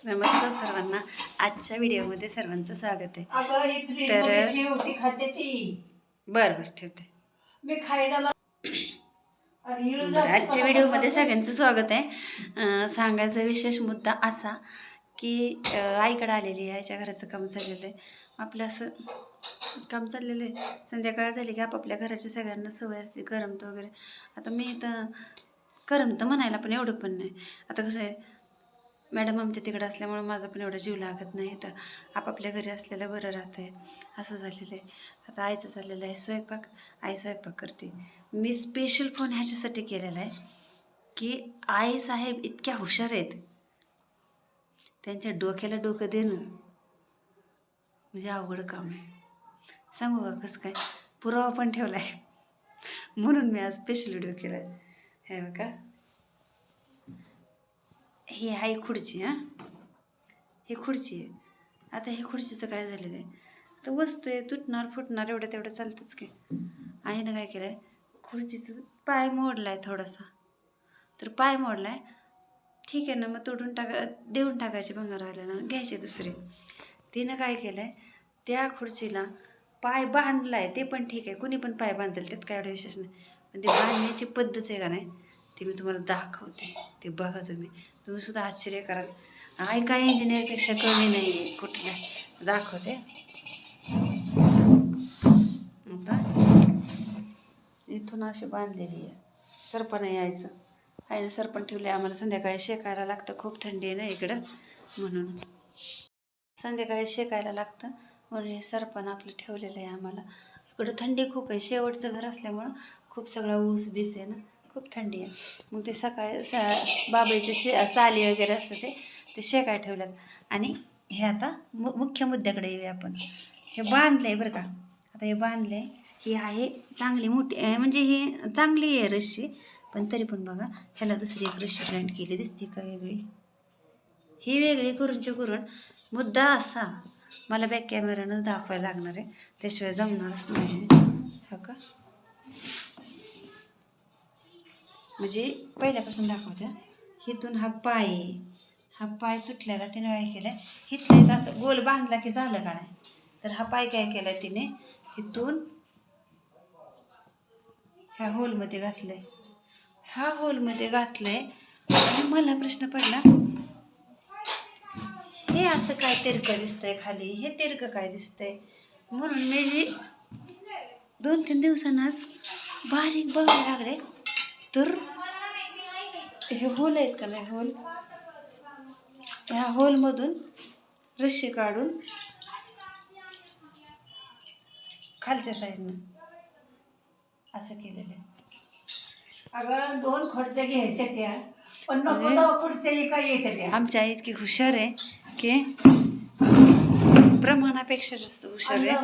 नमस्कार सर्वांना. आजच्या व्हिडिओमध्ये सर्वांचं स्वागत आहे. बरं ठेवते मी खायला. आजच्या व्हिडिओमध्ये सगळ्यांचं स्वागत आहे. सांगायचा विशेष मुद्दा असा की आईकडे आलेली आहे, आईच्या घराचं काम चाललेलं आहे. आपलं असं काम चाललेलं आहे. संध्याकाळ झाली की आपापल्या घराच्या सगळ्यांना सवय असते करमत वगैरे. आता मी तर करमतं म्हणायला पण एवढं पण नाही. आता कसं आहे, मॅडम आमच्या तिकडं असल्यामुळं माझा पण एवढा जीव लागत नाही. तर आपापल्या घरी असलेलं बरं राहतं आहे, असं झालेलं आहे. आता आईचं चाललेलं आहे स्वयंपाक. आई स्वयंपाक करते. मी स्पेशल फोन ह्याच्यासाठी केलेला आहे की आई साहेब इतक्या हुशार आहेत, त्यांच्या डोक्याला डोकं देणं म्हणजे अवघड काम आहे. सांगू का कसं काय? पुरावा पण ठेवला आहे. म्हणून मी आज स्पेशल व्हिडिओ केला आहे. हे बघा, ही आहे खुर्ची. ही खुर्ची आहे. आता हे खुर्चीचं काय झालेलं आहे, तर वस्तू आहे, तुटणार फुटणार एवढं तेवढं चालतंच की. आईनं काय केलं आहे, खुर्चीचं पाय मोडला आहे थोडासा. तर पाय मोडला आहे, ठीक आहे ना, मग तोडून देऊन टाकायचे भंगारवाल्याला, घ्यायचे दुसरे. तिनं काय केलं आहे, त्या खुर्चीला पाय बांधला आहे. ते पण ठीक आहे, कुणी पण पाय बांधेल, त्यात काय एवढा विशेष नाही. पण ते बांधण्याची पद्धत आहे का नाही, ती मी तुम्हाला दाखवते. ते बघा तुम्ही सुद्धा आश्चर्य कराल. आई काय इंजिनिअरपेक्षा कमी नाही आहे कुठल्या. दाखवते आता. इथून अशी बांधलेली आहे. सरपण यायचं. आईनं सरपण ठेवले. आम्हाला संध्याकाळी शेकायला लागतं, खूप थंडी आहे ना इकडं, म्हणून संध्याकाळी शेकायला लागतं. म्हणून हे सरपण आपलं ठेवलेलं आहे. आम्हाला इकडं थंडी खूप आहे. शेवटचं घर असल्यामुळं खूप सगळा ऊस बीस आहे ना, खूप थंडी आहे. मग ते सकाळी बाबळीचे साली वगैरे असतं ते शेकाय ठेवल्यात. आणि हे आता मुख्य मुद्द्याकडे येऊया आपण. हे बांधलं आहे बरं का. आता हे बांधलं आहे, ही आहे चांगली मोठी, म्हणजे ही चांगली आहे रश्शी. पण तरी पण बघा, ह्याला दुसरी एक रश्शी जॉईंट केली, दिसते का वेगळी. ही वेगळी करून मुद्दा असा, मला बॅक कॅमेरानंच दाखवायला लागणार आहे, त्याशिवाय जमणारच नाही. हो का, म्हणजे पहिल्यापासून दाखवत्या. इथून हा पाय आहे, हा पाय तुटलेला तिने काय केलं आहे, इथलं एक असं गोल बांधला की झालं का नाही. तर हा पाय काय केला आहे तिने, इथून ह्या होलमध्ये घातलं आहे. ह्या होलमध्ये घातलं आहे. आणि मला प्रश्न पडला, हे असं काय तिरकं दिसतंय खाली, हे तिरकं काय दिसतंय. म्हणून मी जी 2-3 दिवसांनाच बारीक बघायला लागले, तर हे होल आहेत का नाही, होल, ह्या होलमधून रश्शी काढून खालच्या साईडनं असं केलेलं आहे. अगं 2 खुर्च्या घ्यायच्या त्या, पण नको तर खुर्च्या काय यायच्या त्या. आमच्या आई इतकी हुशार आहे की प्रमाणापेक्षा जास्त हुशार आहे.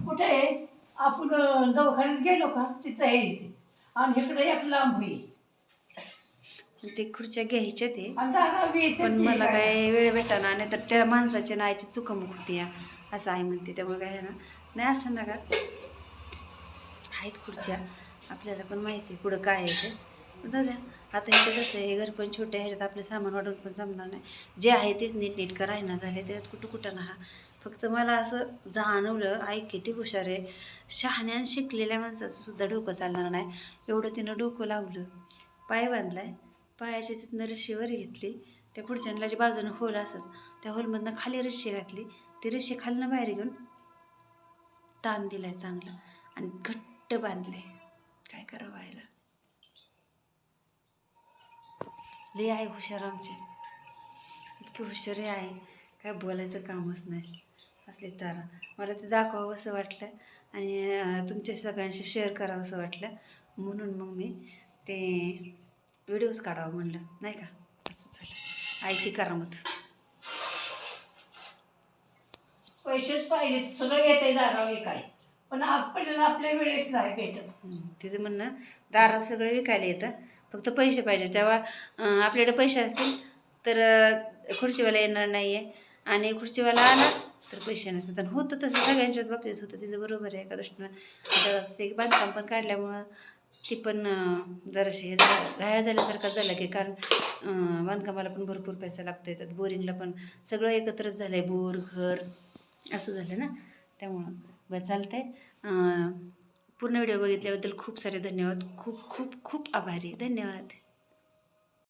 कुठे आहे, आपण दवाखान्यात गेलो का तिचं आहे इथे, आणि इकडे एक लांब होईल. ते खुर्च्या घ्यायच्या ते, पण मला काय वेळ भेटाना, नाही तर त्या माणसाच्या नाईची चुकमक होती या, असं आई म्हणते. त्यामुळे काय ना, नाही असं नका, आहेत खुर्च्या, आपल्याला पण माहिती आहे पुढं काय आहे ते. दादा आता इथं कसं आहे, घर पण छोटे, ह्याच्यात आपलं सामान वाढवून पण जमणार नाही. जे आहे तेच नीट करायना झाले, त्याच्यात कुठं ना. फक्त मला असं जाणवलं, आई किती हुशार आहे. शहाण्यान शिकलेल्या माणसाचं सुद्धा डोकं चालणार नाही एवढं तिनं डोकं लावलं. पाय बांधलाय, पायाची तिथनं रश्शी वर घेतली, त्या खुर्च्यांना जी बाजूनं होल असत त्या होलमधनं खाली रश्शी घातली, ती रश्शी खालनं बाहेर घेऊन ताण दिलाय चांगला आणि घट्ट बांधले. काय करावं व्हायला, लई आहे हुशार आमची, इतकी हुशार आहे काय बोलायचं कामच नाही. असले तर मला ते दाखवावं असं वाटलं आणि तुमच्या सगळ्यांशी शेअर करावं असं वाटलं, म्हणून मग मी ते व्हिडिओज काढावं म्हणलं, नाही का. असं झालं आईची करामत. पैसेच पाहिजे, सगळं येते दारावे काय, पण आपल्याला आपल्या वेळेस नाही भेटत. तिचं म्हणणं, दारात सगळं विकायला येतं, फक्त पैसे पाहिजे. तेव्हा आपल्याकडे पैसे असतील तर खुर्चीवाला येणार नाही आहे, आणि खुर्चीवाला आला तर पैसे नसतात. आणि होतं तसं, सगळ्यांच्याच बाबतीत होतं. तिचं बरोबर आहे एका दृष्टीनं. आता ते बांधकाम पण काढल्यामुळं ती पण जराशी हे झालं घाया झाल्यासारखं झालं की कारण बांधकामाला पण भरपूर पैसा लागतो येतात बोरिंगला पण सगळं एकत्रच झालं आहे बोर घर असं झालं ना त्यामुळं बरं चालतं आहे पूर्ण व्हिडिओ बघितल्याबद्दल खूप सारे धन्यवाद खूप खूप खूप आभारी धन्यवाद.